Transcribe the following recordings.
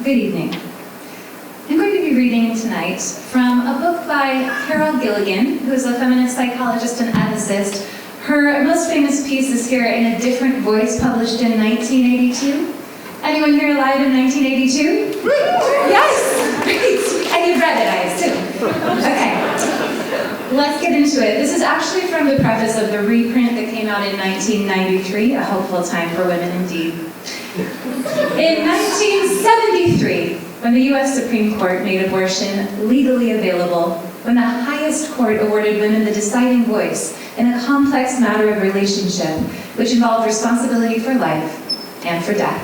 Good evening. I'm going to be reading tonight from a book by Carol Gilligan, who is a feminist psychologist and ethicist. Her most famous piece is here in A Different Voice, published in 1982. Anyone here alive in 1982? Yes! Great! And you've read it, I assume. Okay. Let's get into it. This is actually from the preface of the reprint that came out in 1993, a hopeful time for women indeed. In 1973, when the US Supreme Court made abortion legally available, when the highest court awarded women the deciding voice in a complex matter of relationship, which involved responsibility for life and for death,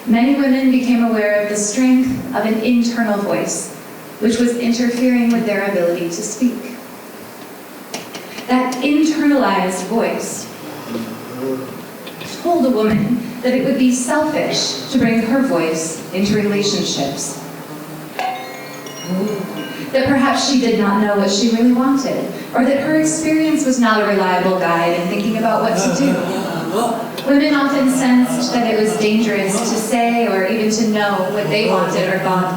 many women became aware of the strength of an internal voice, which was interfering with their ability to speak. That internalized voice told a woman that it would be selfish to bring her voice into relationships. That perhaps she did not know what she really wanted, or that her experience was not a reliable guide in thinking about what to do. Women often sensed that it was dangerous to say or even to know what they wanted or thought,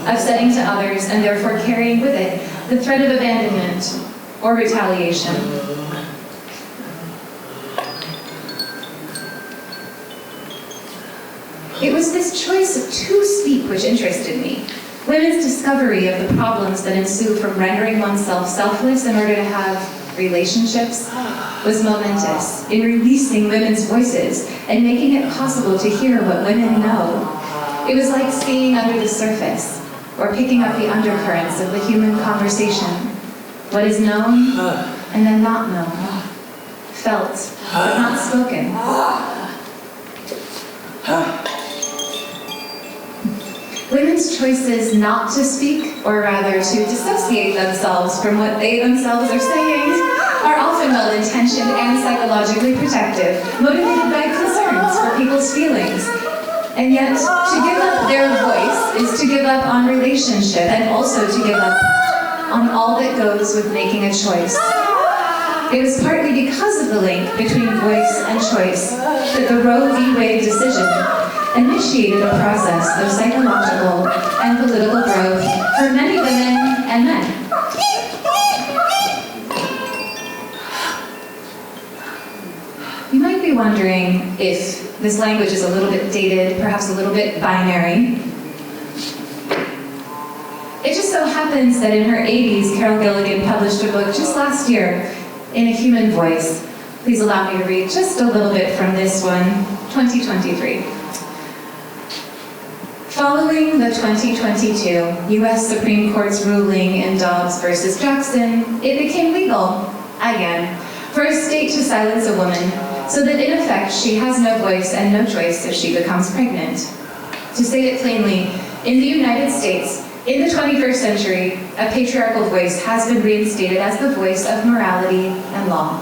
upsetting to others, and therefore carrying with it the threat of abandonment or retaliation. It was this choice to speak which interested me. Women's discovery of the problems that ensue from rendering oneself selfless in order to have relationships was momentous in releasing women's voices and making it possible to hear what women know. It was like seeing under the surface or picking up the undercurrents of the human conversation. What is known and then not known, felt but not spoken. Women's choices not to speak, or rather to dissociate themselves from what they themselves are saying, are often well-intentioned and psychologically protective, motivated by concerns for people's feelings. And yet, to give up their voice is to give up on relationship, and also to give up on all that goes with making a choice. It was partly because of the link between voice and choice that the Roe v. Wade decision initiated a process of psychological and political growth for many women and men. You might be wondering if this language is a little bit dated, perhaps a little bit binary. It just so happens that in her 80s, Carol Gilligan published a book just last year, In a Human Voice. Please allow me to read just a little bit from this one, 2023. Following the 2022 U.S. Supreme Court's ruling in Dobbs versus Jackson, it became legal, again, for a state to silence a woman so that in effect she has no voice and no choice if she becomes pregnant. To say it plainly, in the United States, in the 21st century, a patriarchal voice has been reinstated as the voice of morality and law.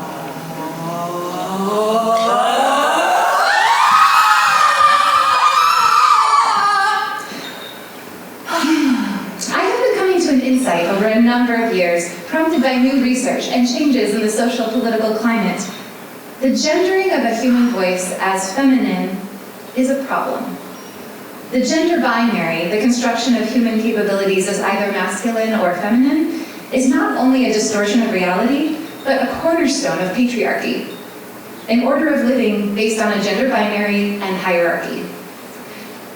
I have been coming to an insight over a number of years, prompted by new research and changes in the social political climate. The gendering of a human voice as feminine is a problem. The gender binary, the construction of human capabilities as either masculine or feminine, is not only a distortion of reality, but a cornerstone of patriarchy, an order of living based on a gender binary and hierarchy.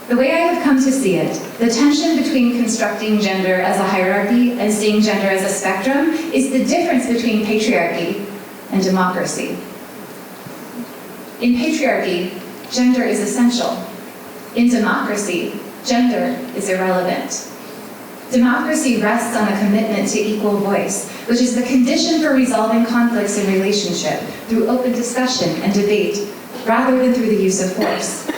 The way I have come to see it, the tension between constructing gender as a hierarchy and seeing gender as a spectrum is the difference between patriarchy and democracy. In patriarchy, gender is essential. In democracy, gender is irrelevant. Democracy rests on a commitment to equal voice, which is the condition for resolving conflicts in relationship through open discussion and debate, rather than through the use of force.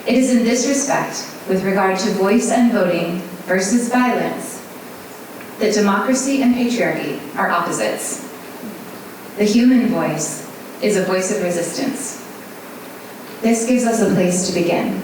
It is in this respect, with regard to voice and voting versus violence, that democracy and patriarchy are opposites. The human voice is a voice of resistance. This gives us a place to begin.